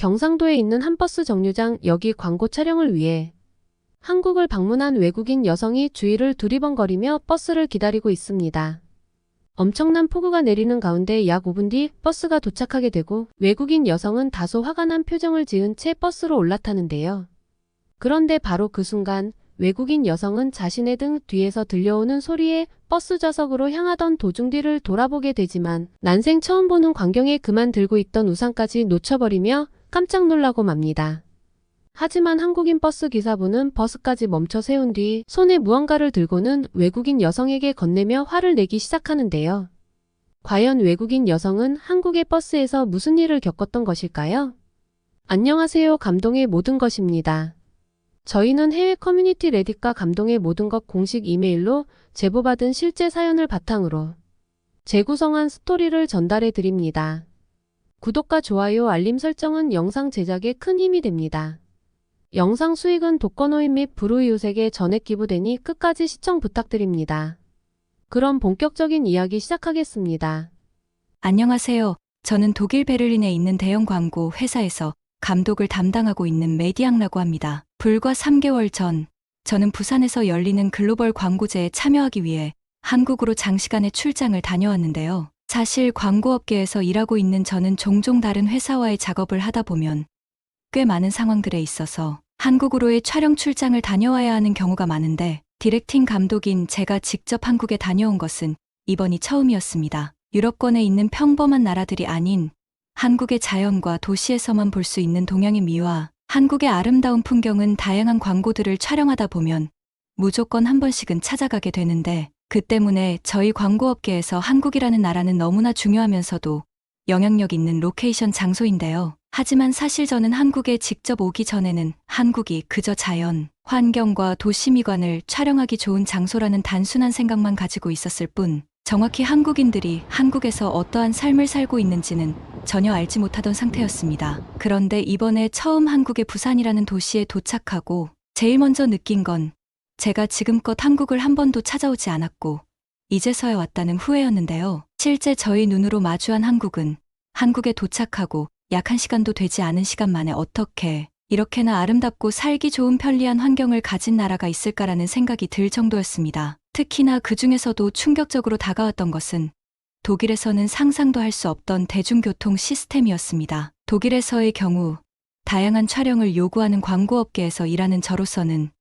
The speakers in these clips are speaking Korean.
경상도에 있는 한 버스 정류장. 여기 광고 촬영을 위해 한국을 방문한 외국인 여성이 주위를 두리번거리며 버스를 기다리고 있습니다. 엄청난 폭우가 내리는 가운데 약 5분 뒤 버스가 도착하게 되고 외국인 여성은 다소 화가 난 표정을 지은 채 버스로 올라타는데요. 그런데 바로 그 순간 외국인 여성은 자신의 등 뒤에서 들려오는 소리에 버스 좌석으로 향하던 도중 뒤를 돌아보게 되지만 난생 처음 보는 광경에 그만 들고 있던 우산까지 놓쳐버리며 깜짝 놀라고 맙니다. 하지만 한국인 버스 기사분은 버스까지 멈춰 세운 뒤 손에 무언가를 들고는 외국인 여성에게 건네며 화를 내기 시작하는데요. 과연 외국인 여성은 한국의 버스에서 무슨 일을 겪었던 것일까요? 안녕하세요. 감동의 모든 것입니다. 저희는 해외 커뮤니티 레딧과 감동의 모든 것 공식 이메일로 제보받은 실제 사연을 바탕으로 재구성한 스토리를 전달해 드립니다. 구독과 좋아요, 알림 설정은 영상 제작에 큰 힘이 됩니다. 영상 수익은 독거노인 및 불우이웃에게 전액 기부되니 끝까지 시청 부탁드립니다. 그럼 본격적인 이야기 시작하겠습니다. 안녕하세요. 저는 독일 베를린에 있는 대형 광고 회사에서 감독을 담당하고 있는 메디앙라고 합니다. 불과 3개월 전, 저는 부산에서 열리는 글로벌 광고제에 참여하기 위해 한국으로 장시간의 출장을 다녀왔는데요. 사실 광고업계에서 일하고 있는 저는 종종 다른 회사와의 작업을 하다 보면 꽤 많은 상황들에 있어서 한국으로의 촬영 출장을 다녀와야 하는 경우가 많은데 디렉팅 감독인 제가 직접 한국에 다녀온 것은 이번이 처음이었습니다. 유럽권에 있는 평범한 나라들이 아닌 한국의 자연과 도시에서만 볼 수 있는 동양의 미와 한국의 아름다운 풍경은 다양한 광고들을 촬영하다 보면 무조건 한 번씩은 찾아가게 되는데 그 때문에 저희 광고업계에서 한국이라는 나라는 너무나 중요하면서도 영향력 있는 로케이션 장소인데요. 하지만 사실 저는 한국에 직접 오기 전에는 한국이 그저 자연, 환경과 도시미관을 촬영하기 좋은 장소라는 단순한 생각만 가지고 있었을 뿐 정확히 한국인들이 한국에서 어떠한 삶을 살고 있는지는 전혀 알지 못하던 상태였습니다. 그런데 이번에 처음 한국의 부산이라는 도시에 도착하고 제일 먼저 느낀 건 제가 지금껏 한국을 한 번도 찾아오지 않았고 이제서야 왔다는 후회였는데요. 실제 저희 눈으로 마주한 한국은 한국에 도착하고 약 1시간도 되지 않은 시간 만에 어떻게 이렇게나 아름답고 살기 좋은 편리한 환경을 가진 나라가 있을까라는 생각이 들 정도였습니다. 특히나 그 중에서도 충격적으로 다가왔던 것은 독일에서는 상상도 할 수 없던 대중교통 시스템이었습니다. 독일에서의 경우 다양한 촬영을 요구하는 광고업계에서 일하는 저로서는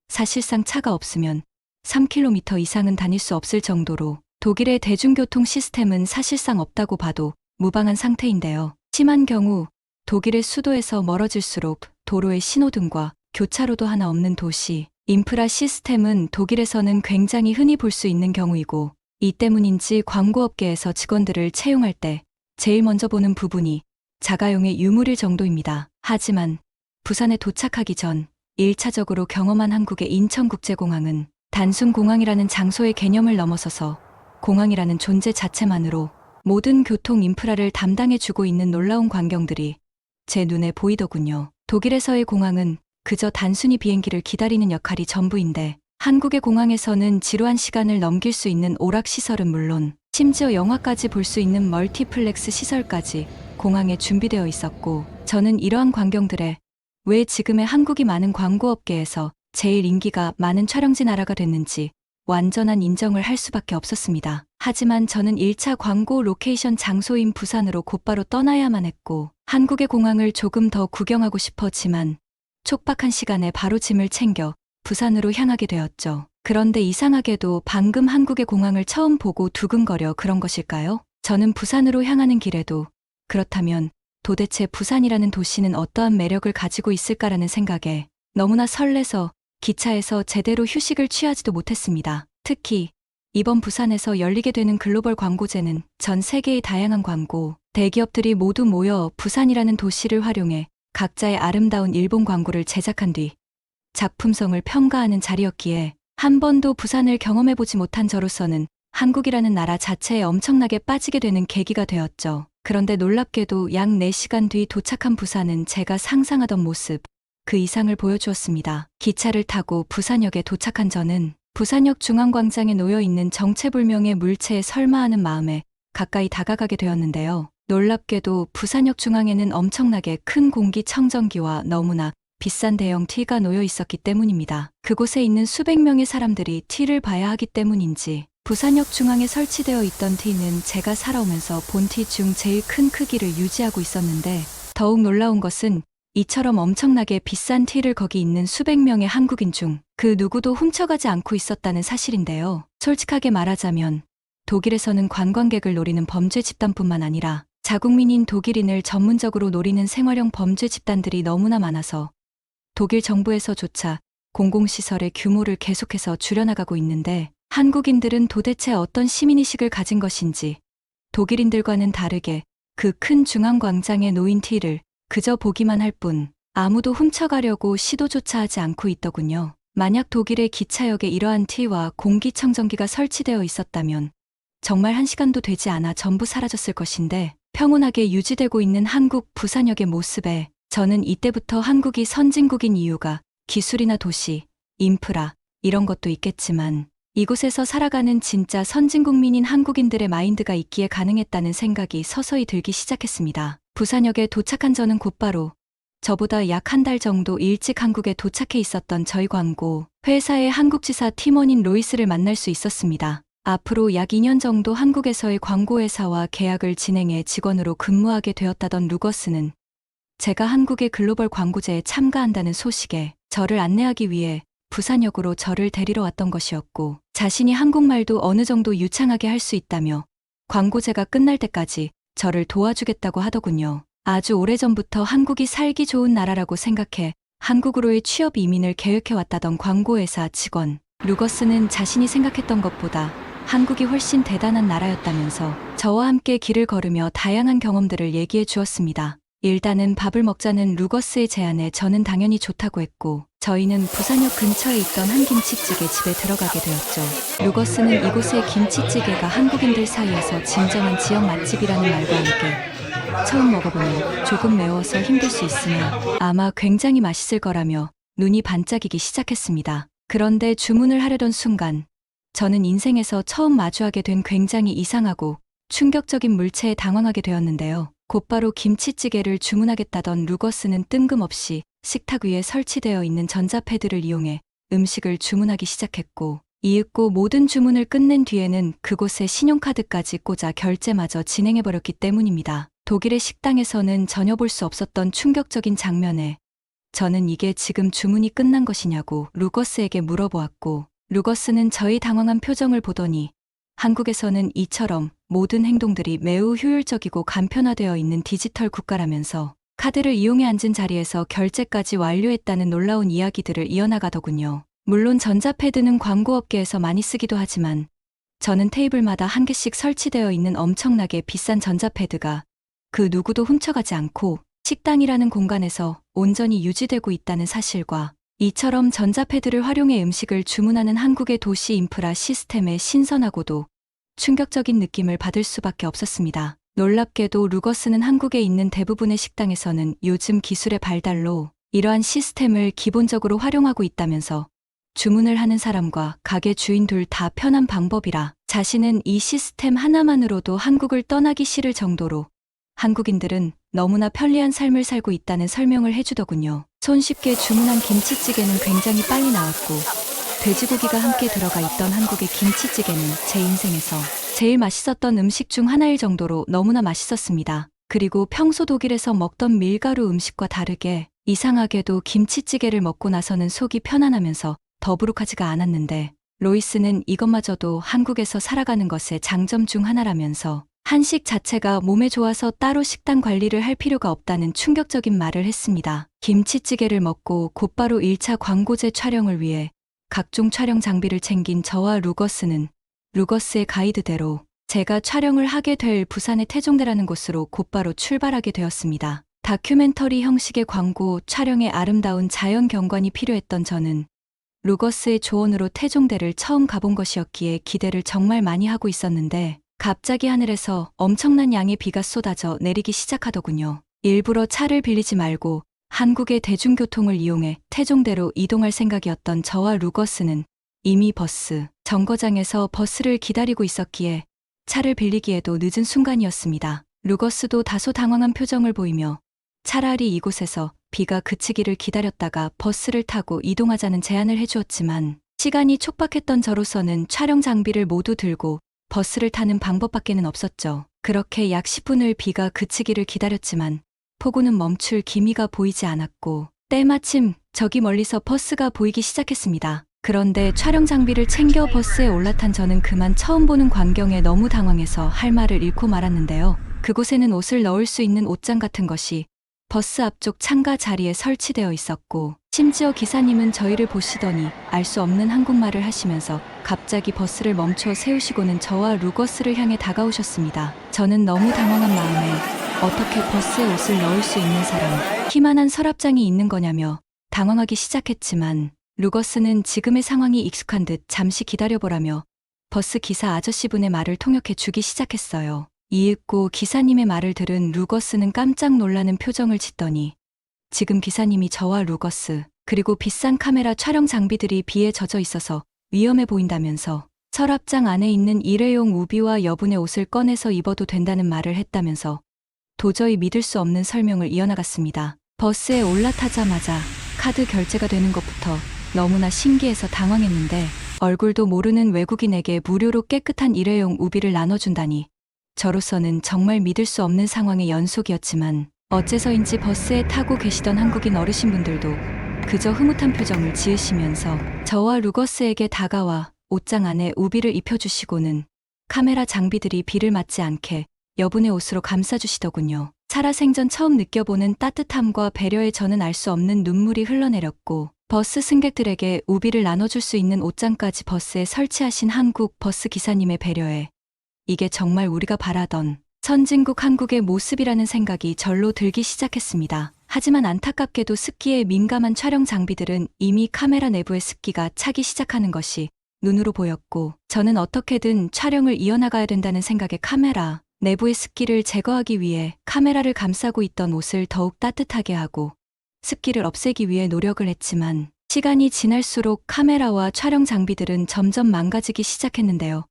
사실상 차가 없으면 3km 이상은 다닐 수 없을 정도로 독일의 대중교통 시스템은 사실상 없다고 봐도 무방한 상태인데요. 심한 경우 독일의 수도에서 멀어질수록 도로의 신호등과 교차로도 하나 없는 도시, 인프라 시스템은 독일에서는 굉장히 흔히 볼 수 있는 경우이고 이 때문인지 광고업계에서 직원들을 채용할 때 제일 먼저 보는 부분이 자가용의 유물일 정도입니다. 하지만 부산에 도착하기 전 1차적으로 경험한 한국의 인천국제공항은 단순 공항이라는 장소의 개념을 넘어서서 공항이라는 존재 자체만으로 모든 교통 인프라를 담당해주고 있는 놀라운 광경들이 제 눈에 보이더군요. 독일에서의 공항은 그저 단순히 비행기를 기다리는 역할이 전부인데 한국의 공항에서는 지루한 시간을 넘길 수 있는 오락시설은 물론 심지어 영화까지 볼 수 있는 멀티플렉스 시설까지 공항에 준비되어 있었고 저는 이러한 광경들에 왜 지금의 한국이 많은 광고업계에서 제일 인기가 많은 촬영지 나라가 됐는지 완전한 인정을 할 수밖에 없었습니다. 하지만 저는 1차 광고 로케이션 장소인 부산으로 곧바로 떠나야만 했고 한국의 공항을 조금 더 구경하고 싶었지만 촉박한 시간에 바로 짐을 챙겨 부산으로 향하게 되었죠. 그런데 이상하게도 방금 한국의 공항을 처음 보고 두근거려 그런 것일까요? 저는 부산으로 향하는 길에도 그렇다면 도대체 부산이라는 도시는 어떠한 매력을 가지고 있을까라는 생각에 너무나 설레서 기차에서 제대로 휴식을 취하지도 못했습니다. 특히 이번 부산에서 열리게 되는 글로벌 광고제는 전 세계의 다양한 광고, 대기업들이 모두 모여 부산이라는 도시를 활용해 각자의 아름다운 일본 광고를 제작한 뒤 작품성을 평가하는 자리였기에 한 번도 부산을 경험해보지 못한 저로서는 한국이라는 나라 자체에 엄청나게 빠지게 되는 계기가 되었죠. 그런데 놀랍게도 약 4시간 뒤 도착한 부산은 제가 상상하던 모습, 그 이상을 보여주었습니다. 기차를 타고 부산역에 도착한 저는 부산역 중앙광장에 놓여있는 정체불명의 물체에 설마 하는 마음에 가까이 다가가게 되었는데요. 놀랍게도 부산역 중앙에는 엄청나게 큰 공기청정기와 너무나 비싼 대형 T가 놓여 있었기 때문입니다. 그곳에 있는 수백 명의 사람들이 T를 봐야 하기 때문인지 부산역 중앙에 설치되어 있던 T는 제가 살아오면서 본 T 중 제일 큰 크기를 유지하고 있었는데, 더욱 놀라운 것은 이처럼 엄청나게 비싼 T를 거기 있는 수백 명의 한국인 중 그 누구도 훔쳐가지 않고 있었다는 사실인데요. 솔직하게 말하자면 독일에서는 관광객을 노리는 범죄 집단뿐만 아니라 자국민인 독일인을 전문적으로 노리는 생활형 범죄 집단들이 너무나 많아서 독일 정부에서조차 공공시설의 규모를 계속해서 줄여나가고 있는데, 한국인들은 도대체 어떤 시민의식을 가진 것인지 독일인들과는 다르게 그 큰 중앙광장에 놓인 T를 그저 보기만 할 뿐 아무도 훔쳐가려고 시도조차 하지 않고 있더군요. 만약 독일의 기차역에 이러한 T와 공기청정기가 설치되어 있었다면 정말 1시간도 되지 않아 전부 사라졌을 것인데, 평온하게 유지되고 있는 한국 부산역의 모습에 저는 이때부터 한국이 선진국인 이유가 기술이나 도시, 인프라 이런 것도 있겠지만 이곳에서 살아가는 진짜 선진국민인 한국인들의 마인드가 있기에 가능했다는 생각이 서서히 들기 시작했습니다. 부산역에 도착한 저는 곧바로 저보다 약 1달 정도 일찍 한국에 도착해 있었던 저희 광고 회사의 한국지사 팀원인 로이스를 만날 수 있었습니다. 앞으로 약 2년 정도 한국에서의 광고회사와 계약을 진행해 직원으로 근무하게 되었다던 루거스는 제가 한국의 글로벌 광고제에 참가한다는 소식에 저를 안내하기 위해 부산역으로 저를 데리러 왔던 것이었고, 자신이 한국말도 어느 정도 유창하게 할 수 있다며 광고제가 끝날 때까지 저를 도와주겠다고 하더군요. 아주 오래전부터 한국이 살기 좋은 나라라고 생각해 한국으로의 취업 이민을 계획해왔다던 광고회사 직원 루거스는 자신이 생각했던 것보다 한국이 훨씬 대단한 나라였다면서 저와 함께 길을 걸으며 다양한 경험들을 얘기해 주었습니다. 일단은 밥을 먹자는 루거스의 제안에 저는 당연히 좋다고 했고, 저희는 부산역 근처에 있던 한 김치찌개 집에 들어가게 되었죠. 루거스는 이곳의 김치찌개가 한국인들 사이에서 진정한 지역 맛집이라는 말과 함께 처음 먹어보면 조금 매워서 힘들 수 있으나 아마 굉장히 맛있을 거라며 눈이 반짝이기 시작했습니다. 그런데 주문을 하려던 순간 저는 인생에서 처음 마주하게 된 굉장히 이상하고 충격적인 물체에 당황하게 되었는데요. 곧바로 김치찌개를 주문하겠다던 루거스는 뜬금없이 식탁 위에 설치되어 있는 전자패드를 이용해 음식을 주문하기 시작했고, 이윽고 모든 주문을 끝낸 뒤에는 그곳에 신용카드까지 꽂아 결제마저 진행해버렸기 때문입니다. 독일의 식당에서는 전혀 볼 수 없었던 충격적인 장면에 저는 이게 지금 주문이 끝난 것이냐고 루거스에게 물어보았고, 루거스는 저의 당황한 표정을 보더니 한국에서는 이처럼 모든 행동들이 매우 효율적이고 간편화되어 있는 디지털 국가라면서 카드를 이용해 앉은 자리에서 결제까지 완료했다는 놀라운 이야기들을 이어나가더군요. 물론 전자패드는 광고업계에서 많이 쓰기도 하지만 저는 테이블마다 한 개씩 설치되어 있는 엄청나게 비싼 전자패드가 그 누구도 훔쳐가지 않고 식당이라는 공간에서 온전히 유지되고 있다는 사실과 이처럼 전자패드를 활용해 음식을 주문하는 한국의 도시 인프라 시스템의 신선하고도 충격적인 느낌을 받을 수밖에 없었습니다. 놀랍게도 루거스는 한국에 있는 대부분의 식당에서는 요즘 기술의 발달로 이러한 시스템을 기본적으로 활용하고 있다면서 주문을 하는 사람과 가게 주인 둘 다 편한 방법이라 자신은 이 시스템 하나만으로도 한국을 떠나기 싫을 정도로 한국인들은 너무나 편리한 삶을 살고 있다는 설명을 해주더군요. 손쉽게 주문한 김치찌개는 굉장히 빨리 나왔고, 돼지고기가 함께 들어가 있던 한국의 김치찌개는 제 인생에서 제일 맛있었던 음식 중 하나일 정도로 너무나 맛있었습니다. 그리고 평소 독일에서 먹던 밀가루 음식과 다르게 이상하게도 김치찌개를 먹고 나서는 속이 편안하면서 더부룩하지가 않았는데, 로이스는 이것마저도 한국에서 살아가는 것의 장점 중 하나라면서 한식 자체가 몸에 좋아서 따로 식단 관리를 할 필요가 없다는 충격적인 말을 했습니다. 김치찌개를 먹고 곧바로 1차 광고제 촬영을 위해 각종 촬영 장비를 챙긴 저와 루거스는 루거스의 가이드대로 제가 촬영을 하게 될 부산의 태종대라는 곳으로 곧바로 출발하게 되었습니다. 다큐멘터리 형식의 광고 촬영에 아름다운 자연 경관이 필요했던 저는 루거스의 조언으로 태종대를 처음 가본 것이었기에 기대를 정말 많이 하고 있었는데, 갑자기 하늘에서 엄청난 양의 비가 쏟아져 내리기 시작하더군요. 일부러 차를 빌리지 말고 한국의 대중교통을 이용해 태종대로 이동할 생각이었던 저와 루거스는 이미 버스 정거장에서 버스를 기다리고 있었기에 차를 빌리기에도 늦은 순간이었습니다. 루거스도 다소 당황한 표정을 보이며 차라리 이곳에서 비가 그치기를 기다렸다가 버스를 타고 이동하자는 제안을 해주었지만 시간이 촉박했던 저로서는 촬영 장비를 모두 들고 버스를 타는 방법밖에는 없었죠. 그렇게 약 10분을 비가 그치기를 기다렸지만 폭우는 멈출 기미가 보이지 않았고 때마침 저기 멀리서 버스가 보이기 시작했습니다. 그런데 촬영 장비를 챙겨 버스에 올라탄 저는 그만 처음 보는 광경에 너무 당황해서 할 말을 잃고 말았는데요. 그곳에는 옷을 넣을 수 있는 옷장 같은 것이 버스 앞쪽 창가 자리에 설치되어 있었고 심지어 기사님은 저희를 보시더니 알 수 없는 한국말을 하시면서 갑자기 버스를 멈춰 세우시고는 저와 루거스를 향해 다가오셨습니다. 저는 너무 당황한 마음에 어떻게 버스에 옷을 넣을 수 있는 사람, 키만한 서랍장이 있는 거냐며 당황하기 시작했지만 루거스는 지금의 상황이 익숙한 듯 잠시 기다려보라며 버스 기사 아저씨분의 말을 통역해 주기 시작했어요. 이윽고 기사님의 말을 들은 루거스는 깜짝 놀라는 표정을 짓더니 지금 기사님이 저와 루거스 그리고 비싼 카메라 촬영 장비들이 비에 젖어 있어서 위험해 보인다면서 서랍장 안에 있는 일회용 우비와 여분의 옷을 꺼내서 입어도 된다는 말을 했다면서 도저히 믿을 수 없는 설명을 이어나갔습니다. 버스에 올라타자마자 카드 결제가 되는 것부터 너무나 신기해서 당황했는데 얼굴도 모르는 외국인에게 무료로 깨끗한 일회용 우비를 나눠준다니 저로서는 정말 믿을 수 없는 상황의 연속이었지만 어째서인지 버스에 타고 계시던 한국인 어르신분들도 그저 흐뭇한 표정을 지으시면서 저와 루거스에게 다가와 옷장 안에 우비를 입혀주시고는 카메라 장비들이 비를 맞지 않게 여분의 옷으로 감싸주시더군요. 살아생전 처음 느껴보는 따뜻함과 배려에 저는 알 수 없는 눈물이 흘러내렸고 버스 승객들에게 우비를 나눠줄 수 있는 옷장까지 버스에 설치하신 한국 버스 기사님의 배려에 이게 정말 우리가 바라던 선진국 한국의 모습이라는 생각이 절로 들기 시작했습니다. 하지만 안타깝게도 습기에 민감한 촬영 장비들은 이미 카메라 내부에 습기가 차기 시작하는 것이 눈으로 보였고 저는 어떻게든 촬영을 이어나가야 된다는 생각에 카메라 내부의 습기를 제거하기 위해 카메라를 감싸고 있던 옷을 더욱 따뜻하게 하고 습기를 없애기 위해 노력을 했지만 시간이 지날수록 카메라와 촬영 장비들은 점점 망가지기 시작했는데요.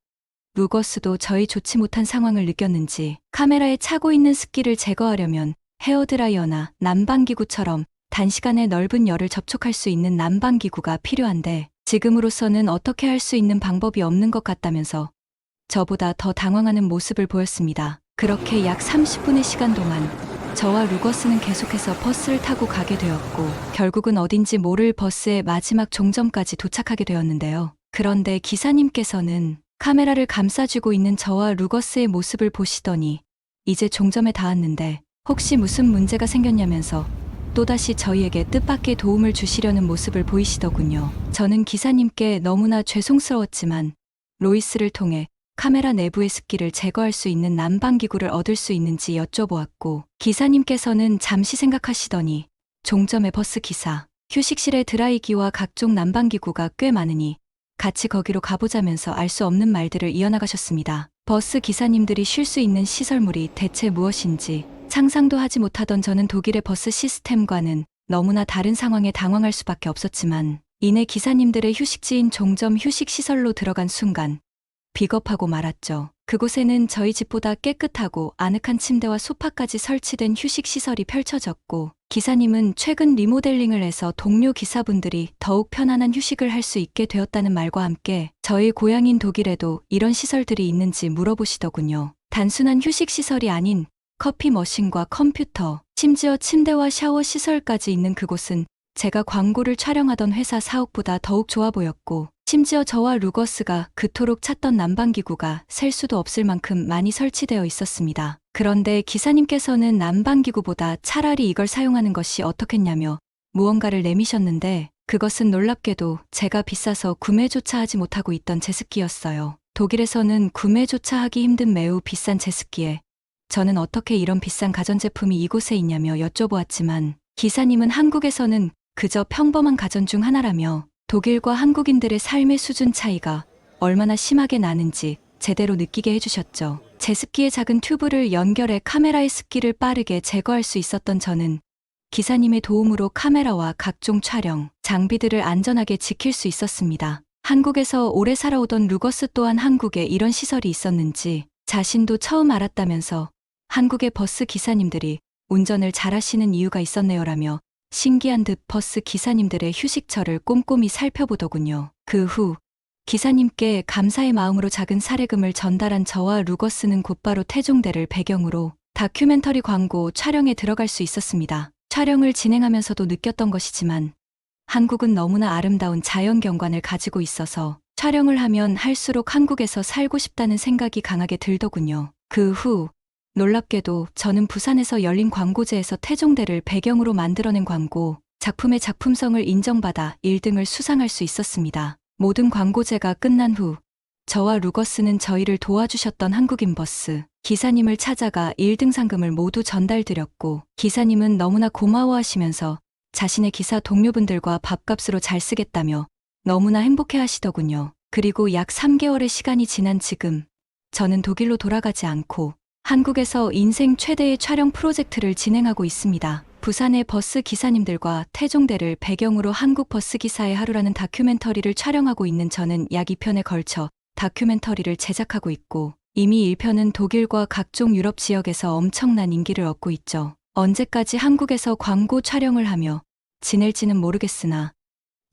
루거스도 저희 좋지 못한 상황을 느꼈는지 카메라에 차고 있는 습기를 제거하려면 헤어드라이어나 난방기구처럼 단시간에 넓은 열을 접촉할 수 있는 난방기구가 필요한데 지금으로서는 어떻게 할 수 있는 방법이 없는 것 같다면서 저보다 더 당황하는 모습을 보였습니다. 그렇게 약 30분의 시간 동안 저와 루거스는 계속해서 버스를 타고 가게 되었고 결국은 어딘지 모를 버스의 마지막 종점까지 도착하게 되었는데요. 그런데 기사님께서는 카메라를 감싸주고 있는 저와 루거스의 모습을 보시더니 이제 종점에 닿았는데 혹시 무슨 문제가 생겼냐면서 또다시 저희에게 뜻밖의 도움을 주시려는 모습을 보이시더군요. 저는 기사님께 너무나 죄송스러웠지만 로이스를 통해 카메라 내부의 습기를 제거할 수 있는 난방기구를 얻을 수 있는지 여쭤보았고 기사님께서는 잠시 생각하시더니 종점의 버스 기사, 휴식실에 드라이기와 각종 난방기구가 꽤 많으니 같이 거기로 가보자면서 알 수 없는 말들을 이어나가셨습니다. 버스 기사님들이 쉴 수 있는 시설물이 대체 무엇인지 상상도 하지 못하던 저는 독일의 버스 시스템과는 너무나 다른 상황에 당황할 수밖에 없었지만 이내 기사님들의 휴식지인 종점 휴식시설로 들어간 순간 비겁하고 말았죠. 그곳에는 저희 집보다 깨끗하고 아늑한 침대와 소파까지 설치된 휴식시설이 펼쳐졌고 기사님은 최근 리모델링을 해서 동료 기사분들이 더욱 편안한 휴식을 할 수 있게 되었다는 말과 함께 저희 고향인 독일에도 이런 시설들이 있는지 물어보시더군요. 단순한 휴식시설이 아닌 커피 머신과 컴퓨터, 심지어 침대와 샤워 시설까지 있는 그곳은 제가 광고를 촬영하던 회사 사옥보다 더욱 좋아 보였고 심지어 저와 루거스가 그토록 찾던 난방기구가 셀 수도 없을 만큼 많이 설치되어 있었습니다. 그런데 기사님께서는 난방기구보다 차라리 이걸 사용하는 것이 어떻겠냐며 무언가를 내미셨는데 그것은 놀랍게도 제가 비싸서 구매조차 하지 못하고 있던 제습기였어요. 독일에서는 구매조차 하기 힘든 매우 비싼 제습기에 저는 어떻게 이런 비싼 가전제품이 이곳에 있냐며 여쭤보았지만 기사님은 한국에서는 그저 평범한 가전 중 하나라며 독일과 한국인들의 삶의 수준 차이가 얼마나 심하게 나는지 제대로 느끼게 해주셨죠. 제습기의 작은 튜브를 연결해 카메라의 습기를 빠르게 제거할 수 있었던 저는 기사님의 도움으로 카메라와 각종 촬영, 장비들을 안전하게 지킬 수 있었습니다. 한국에서 오래 살아오던 루거스 또한 한국에 이런 시설이 있었는지 자신도 처음 알았다면서 한국의 버스 기사님들이 운전을 잘하시는 이유가 있었네요라며 신기한 듯 버스 기사님들의 휴식처를 꼼꼼히 살펴보더군요. 그 후 기사님께 감사의 마음으로 작은 사례금을 전달한 저와 루거스는 곧바로 태종대를 배경으로 다큐멘터리 광고 촬영에 들어갈 수 있었습니다. 촬영을 진행하면서도 느꼈던 것이지만 한국은 너무나 아름다운 자연 경관을 가지고 있어서 촬영을 하면 할수록 한국에서 살고 싶다는 생각이 강하게 들더군요. 그 후 놀랍게도 저는 부산에서 열린 광고제에서 태종대를 배경으로 만들어낸 광고 작품의 작품성을 인정받아 1등을 수상할 수 있었습니다. 모든 광고제가 끝난 후 저와 루거스는 저희를 도와주셨던 한국인 버스 기사님을 찾아가 1등 상금을 모두 전달드렸고 기사님은 너무나 고마워하시면서 자신의 기사 동료분들과 밥값으로 잘 쓰겠다며 너무나 행복해 하시더군요. 그리고 약 3개월의 시간이 지난 지금 저는 독일로 돌아가지 않고 한국에서 인생 최대의 촬영 프로젝트를 진행하고 있습니다. 부산의 버스 기사님들과 태종대를 배경으로 한국 버스 기사의 하루라는 다큐멘터리를 촬영하고 있는 저는 약 2편에 걸쳐 다큐멘터리를 제작하고 있고 이미 1편은 독일과 각종 유럽 지역에서 엄청난 인기를 얻고 있죠. 언제까지 한국에서 광고 촬영을 하며 지낼지는 모르겠으나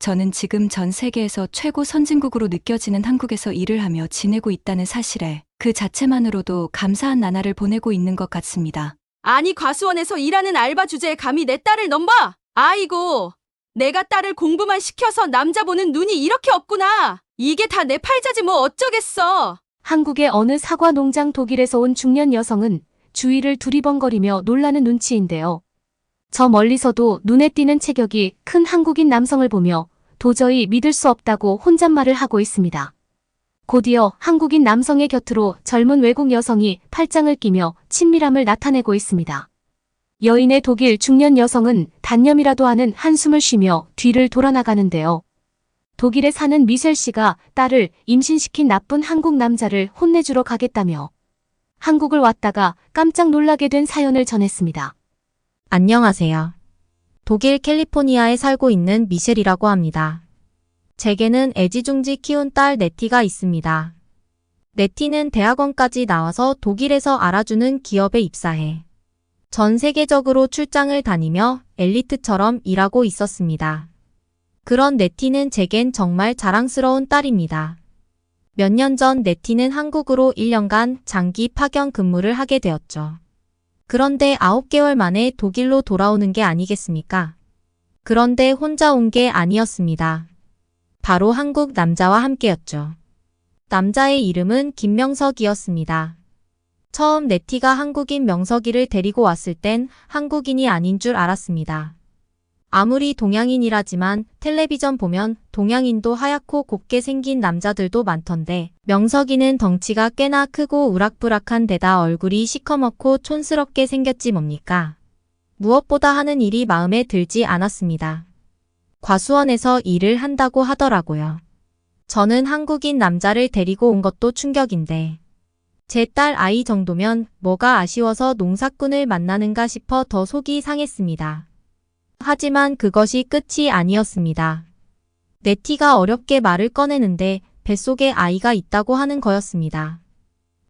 저는 지금 전 세계에서 최고 선진국으로 느껴지는 한국에서 일을 하며 지내고 있다는 사실에 그 자체만으로도 감사한 나날을 보내고 있는 것 같습니다. 아니 과수원에서 일하는 알바 주제에 감히 내 딸을 넘봐! 아이고, 내가 딸을 공부만 시켜서 남자 보는 눈이 이렇게 없구나. 이게 다 내 팔자지 뭐 어쩌겠어. 한국의 어느 사과 농장 독일에서 온 중년 여성은 주위를 두리번거리며 놀라는 눈치인데요. 저 멀리서도 눈에 띄는 체격이 큰 한국인 남성을 보며 도저히 믿을 수 없다고 혼잣말을 하고 있습니다. 곧이어 한국인 남성의 곁으로 젊은 외국 여성이 팔짱을 끼며 친밀함을 나타내고 있습니다. 여인의 독일 중년 여성은 단념이라도 하는 한숨을 쉬며 뒤를 돌아나가는데요. 독일에 사는 미셸 씨가 딸을 임신시킨 나쁜 한국 남자를 혼내주러 가겠다며 한국을 왔다가 깜짝 놀라게 된 사연을 전했습니다. 안녕하세요. 독일 캘리포니아에 살고 있는 미셸이라고 합니다. 제게는 애지중지 키운 딸 네티가 있습니다. 네티는 대학원까지 나와서 독일에서 알아주는 기업에 입사해 전 세계적으로 출장을 다니며 엘리트처럼 일하고 있었습니다. 그런 네티는 제겐 정말 자랑스러운 딸입니다. 몇 년 전 네티는 한국으로 1년간 장기 파견 근무를 하게 되었죠. 그런데 9개월 만에 독일로 돌아오는 게 아니겠습니까? 그런데 혼자 온 게 아니었습니다. 바로 한국 남자와 함께였죠. 남자의 이름은 김명석이었습니다. 처음 네티가 한국인 명석이를 데리고 왔을 땐 한국인이 아닌 줄 알았습니다. 아무리 동양인이라지만 텔레비전 보면 동양인도 하얗고 곱게 생긴 남자들도 많던데 명석이는 덩치가 꽤나 크고 우락부락한 데다 얼굴이 시커멓고 촌스럽게 생겼지 뭡니까? 무엇보다 하는 일이 마음에 들지 않았습니다. 과수원에서 일을 한다고 하더라고요. 저는 한국인 남자를 데리고 온 것도 충격인데 제 딸 아이 정도면 뭐가 아쉬워서 농사꾼을 만나는가 싶어 더 속이 상했습니다. 하지만 그것이 끝이 아니었습니다. 네티가 어렵게 말을 꺼내는데 뱃속에 아이가 있다고 하는 거였습니다.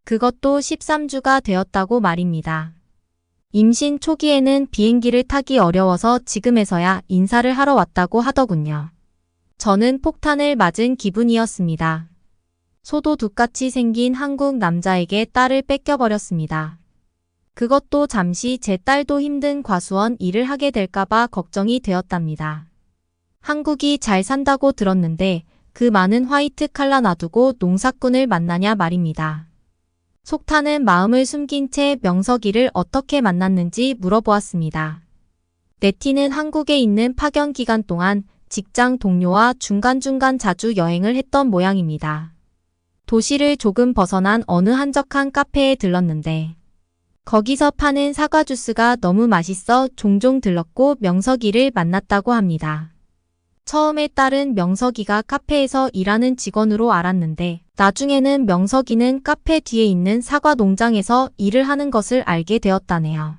그것도 13주가 되었다고 말입니다. 임신 초기에는 비행기를 타기 어려워서 지금에서야 인사를 하러 왔다고 하더군요. 저는 폭탄을 맞은 기분이었습니다. 소도둑같이 생긴 한국 남자에게 딸을 뺏겨버렸습니다. 그것도 잠시 제 딸도 힘든 과수원 일을 하게 될까봐 걱정이 되었답니다. 한국이 잘 산다고 들었는데 그 많은 화이트 칼라 놔두고 농사꾼을 만나냐 말입니다. 속 타는 마음을 숨긴 채 명석이를 어떻게 만났는지 물어보았습니다. 네티는 한국에 있는 파견 기간 동안 직장 동료와 중간중간 자주 여행을 했던 모양입니다. 도시를 조금 벗어난 어느 한적한 카페에 들렀는데 거기서 파는 사과 주스가 너무 맛있어 종종 들렀고 명석이를 만났다고 합니다. 처음에 딸은 명석이가 카페에서 일하는 직원으로 알았는데 나중에는 명석이는 카페 뒤에 있는 사과 농장에서 일을 하는 것을 알게 되었다네요.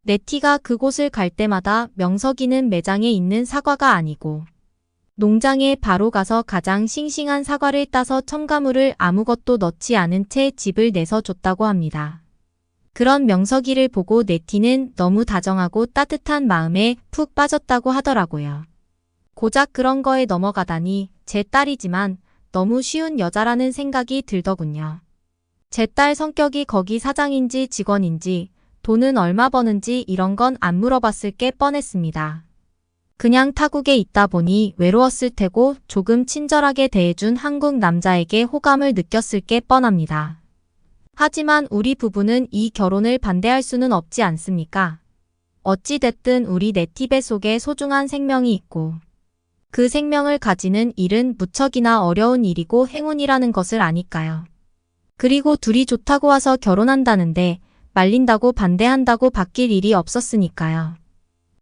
네티가 그곳을 갈 때마다 명석이는 매장에 있는 사과가 아니고 농장에 바로 가서 가장 싱싱한 사과를 따서 첨가물을 아무것도 넣지 않은 채 집을 내서 줬다고 합니다. 그런 명석이를 보고 네티는 너무 다정하고 따뜻한 마음에 푹 빠졌다고 하더라고요. 고작 그런 거에 넘어가다니 제 딸이지만 너무 쉬운 여자라는 생각이 들더군요. 제 딸 성격이 거기 사장인지 직원인지 돈은 얼마 버는지 이런 건 안 물어봤을 게 뻔했습니다. 그냥 타국에 있다 보니 외로웠을 테고 조금 친절하게 대해준 한국 남자에게 호감을 느꼈을 게 뻔합니다. 하지만 우리 부부는 이 결혼을 반대할 수는 없지 않습니까? 어찌됐든 우리 네티 뱃속에 소중한 생명이 있고 그 생명을 가지는 일은 무척이나 어려운 일이고 행운이라는 것을 아니까요. 그리고 둘이 좋다고 와서 결혼한다는데 말린다고 반대한다고 바뀔 일이 없었으니까요.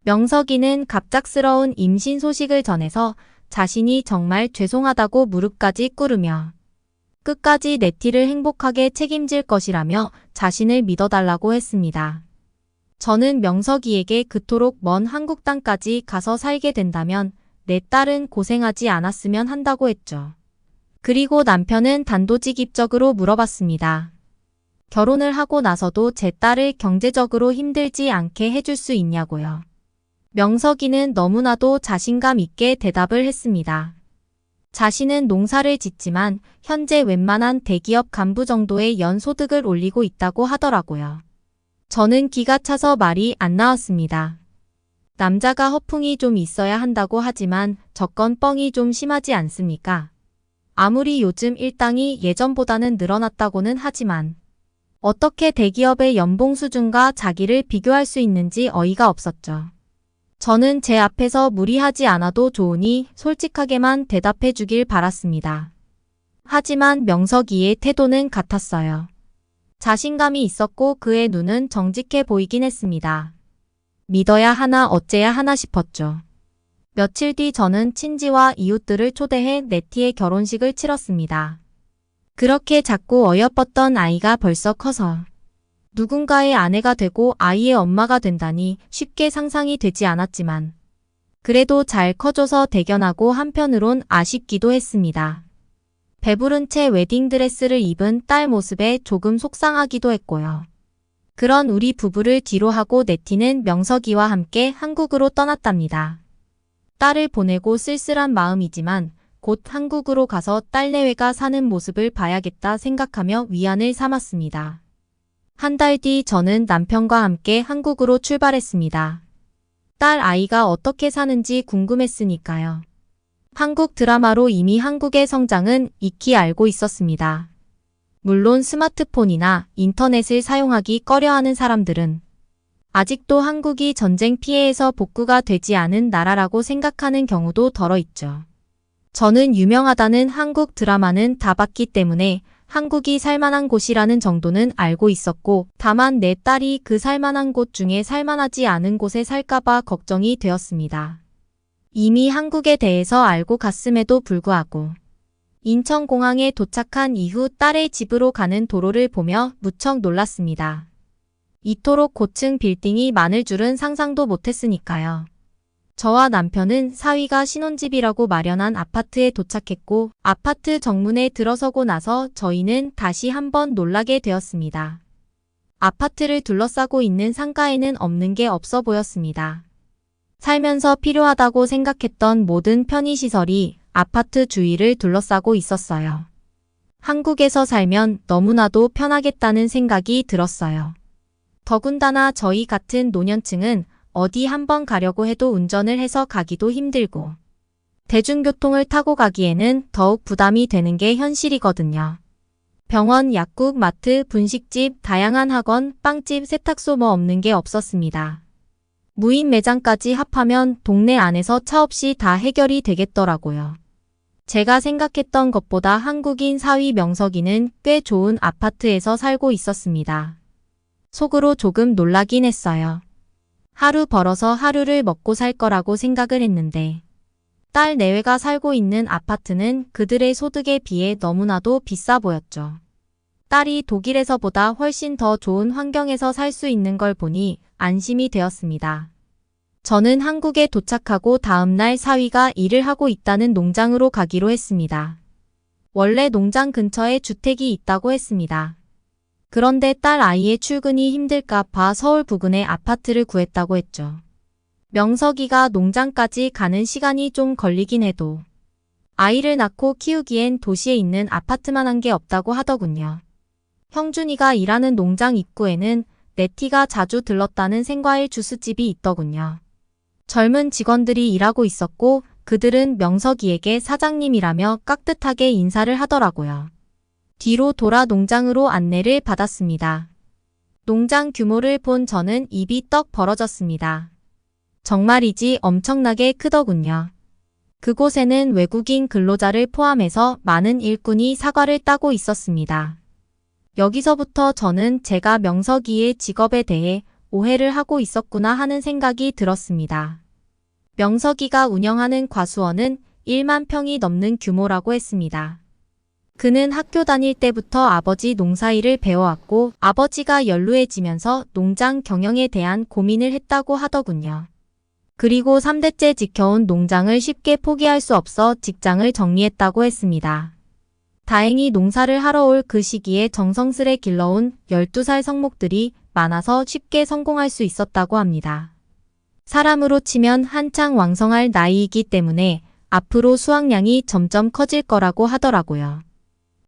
명석이는 갑작스러운 임신 소식을 전해서 자신이 정말 죄송하다고 무릎까지 꿇으며 끝까지 네티를 행복하게 책임질 것이라며 자신을 믿어달라고 했습니다. 저는 명석이에게 그토록 먼 한국 땅까지 가서 살게 된다면 내 딸은 고생하지 않았으면 한다고 했죠. 그리고 남편은 단도직입적으로 물어봤습니다. 결혼을 하고 나서도 제 딸을 경제적으로 힘들지 않게 해줄 수 있냐고요. 명석이는 너무나도 자신감 있게 대답을 했습니다. 자신은 농사를 짓지만 현재 웬만한 대기업 간부 정도의 연소득을 올리고 있다고 하더라고요. 저는 기가 차서 말이 안 나왔습니다. 남자가 허풍이 좀 있어야 한다고 하지만 저건 뻥이 좀 심하지 않습니까? 아무리 요즘 일당이 예전보다는 늘어났다고는 하지만 어떻게 대기업의 연봉 수준과 자기를 비교할 수 있는지 어이가 없었죠. 저는 제 앞에서 무리하지 않아도 좋으니 솔직하게만 대답해 주길 바랐습니다. 하지만 명석이의 태도는 같았어요. 자신감이 있었고 그의 눈은 정직해 보이긴 했습니다. 믿어야 하나 어째야 하나 싶었죠. 며칠 뒤 저는 친지와 이웃들을 초대해 네티의 결혼식을 치렀습니다. 그렇게 작고 어여뻤던 아이가 벌써 커서 누군가의 아내가 되고 아이의 엄마가 된다니 쉽게 상상이 되지 않았지만 그래도 잘 커줘서 대견하고 한편으론 아쉽기도 했습니다. 배부른 채 웨딩드레스를 입은 딸 모습에 조금 속상하기도 했고요. 그런 우리 부부를 뒤로 하고 네티는 명석이와 함께 한국으로 떠났답니다. 딸을 보내고 쓸쓸한 마음이지만 곧 한국으로 가서 딸내외가 사는 모습을 봐야겠다 생각하며 위안을 삼았습니다. 한 달 뒤 저는 남편과 함께 한국으로 출발했습니다. 딸 아이가 어떻게 사는지 궁금했으니까요. 한국 드라마로 이미 한국의 성장은 익히 알고 있었습니다. 물론 스마트폰이나 인터넷을 사용하기 꺼려하는 사람들은 아직도 한국이 전쟁 피해에서 복구가 되지 않은 나라라고 생각하는 경우도 덜어 있죠. 저는 유명하다는 한국 드라마는 다 봤기 때문에 한국이 살만한 곳이라는 정도는 알고 있었고 다만 내 딸이 그 살만한 곳 중에 살만하지 않은 곳에 살까봐 걱정이 되었습니다. 이미 한국에 대해서 알고 갔음에도 불구하고 인천공항에 도착한 이후 딸의 집으로 가는 도로를 보며 무척 놀랐습니다. 이토록 고층 빌딩이 많을 줄은 상상도 못했으니까요. 저와 남편은 사위가 신혼집이라고 마련한 아파트에 도착했고 아파트 정문에 들어서고 나서 저희는 다시 한번 놀라게 되었습니다. 아파트를 둘러싸고 있는 상가에는 없는 게 없어 보였습니다. 살면서 필요하다고 생각했던 모든 편의시설이 아파트 주위를 둘러싸고 있었어요. 한국에서 살면 너무나도 편하겠다는 생각이 들었어요. 더군다나 저희 같은 노년층은 어디 한번 가려고 해도 운전을 해서 가기도 힘들고 대중교통을 타고 가기에는 더욱 부담이 되는 게 현실이거든요. 병원, 약국, 마트, 분식집, 다양한 학원, 빵집, 세탁소 뭐 없는 게 없었습니다. 무인 매장까지 합하면 동네 안에서 차 없이 다 해결이 되겠더라고요. 제가 생각했던 것보다 한국인 사위 명석이는 꽤 좋은 아파트에서 살고 있었습니다. 속으로 조금 놀라긴 했어요. 하루 벌어서 하루를 먹고 살 거라고 생각을 했는데 딸 내외가 살고 있는 아파트는 그들의 소득에 비해 너무나도 비싸 보였죠. 딸이 독일에서보다 훨씬 더 좋은 환경에서 살 수 있는 걸 보니 안심이 되었습니다. 저는 한국에 도착하고 다음날 사위가 일을 하고 있다는 농장으로 가기로 했습니다. 원래 농장 근처에 주택이 있다고 했습니다. 그런데 딸 아이의 출근이 힘들까 봐 서울 부근에 아파트를 구했다고 했죠. 명석이가 농장까지 가는 시간이 좀 걸리긴 해도 아이를 낳고 키우기엔 도시에 있는 아파트만 한 게 없다고 하더군요. 형준이가 일하는 농장 입구에는 네티가 자주 들렀다는 생과일 주스집이 있더군요. 젊은 직원들이 일하고 있었고 그들은 명석이에게 사장님이라며 깍듯하게 인사를 하더라고요. 뒤로 돌아 농장으로 안내를 받았습니다. 농장 규모를 본 저는 입이 떡 벌어졌습니다. 정말이지 엄청나게 크더군요. 그곳에는 외국인 근로자를 포함해서 많은 일꾼이 사과를 따고 있었습니다. 여기서부터 저는 제가 명석이의 직업에 대해 오해를 하고 있었구나 하는 생각이 들었습니다. 명석이가 운영하는 과수원은 1만 평이 넘는 규모라고 했습니다. 그는 학교 다닐 때부터 아버지 농사일을 배워왔고 아버지가 연루해지면서 농장 경영에 대한 고민을 했다고 하더군요. 그리고 3대째 지켜온 농장을 쉽게 포기할 수 없어 직장을 정리했다고 했습니다. 다행히 농사를 하러 올 그 시기에 정성스레 길러온 12살 성목들이 많아서 쉽게 성공할 수 있었다고 합니다. 사람으로 치면 한창 왕성할 나이이기 때문에 앞으로 수확량이 점점 커질 거라고 하더라고요.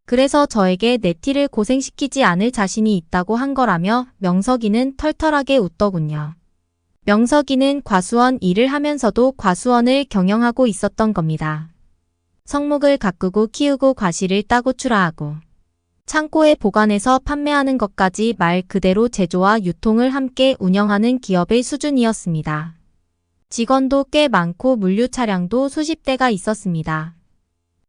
그래서 저에게 네티를 고생시키지 않을 자신이 있다고 한 거라며 명석이는 털털하게 웃더군요. 명석이는 과수원 일을 하면서도 과수원을 경영하고 있었던 겁니다. 성목을 가꾸고 키우고 과실을 따고 출하하고 창고에 보관해서 판매하는 것까지 말 그대로 제조와 유통을 함께 운영하는 기업의 수준이었습니다. 직원도 꽤 많고 물류 차량도 수십 대가 있었습니다.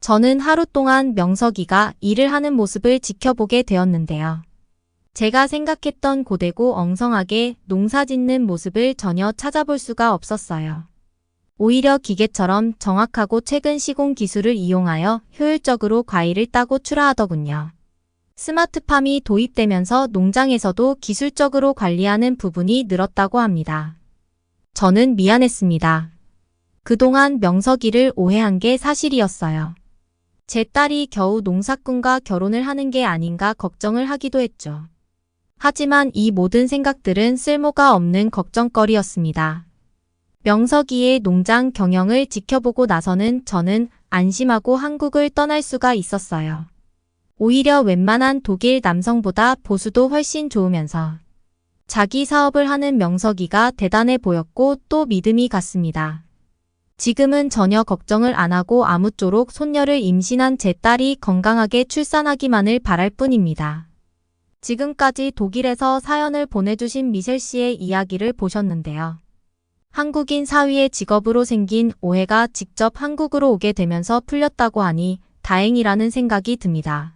저는 하루 동안 명석이가 일을 하는 모습을 지켜보게 되었는데요. 제가 생각했던 고되고 엉성하게 농사 짓는 모습을 전혀 찾아볼 수가 없었어요. 오히려 기계처럼 정확하고 최근 시공 기술을 이용하여 효율적으로 과일을 따고 출하하더군요. 스마트팜이 도입되면서 농장에서도 기술적으로 관리하는 부분이 늘었다고 합니다. 저는 미안했습니다. 그동안 명석이를 오해한 게 사실이었어요. 제 딸이 겨우 농사꾼과 결혼을 하는 게 아닌가 걱정을 하기도 했죠. 하지만 이 모든 생각들은 쓸모가 없는 걱정거리였습니다. 명석이의 농장 경영을 지켜보고 나서는 저는 안심하고 한국을 떠날 수가 있었어요. 오히려 웬만한 독일 남성보다 보수도 훨씬 좋으면서 자기 사업을 하는 명석이가 대단해 보였고 또 믿음이 갔습니다. 지금은 전혀 걱정을 안 하고 아무쪼록 손녀를 임신한 제 딸이 건강하게 출산하기만을 바랄 뿐입니다. 지금까지 독일에서 사연을 보내주신 미셸 씨의 이야기를 보셨는데요. 한국인 사위의 직업으로 생긴 오해가 직접 한국으로 오게 되면서 풀렸다고 하니 다행이라는 생각이 듭니다.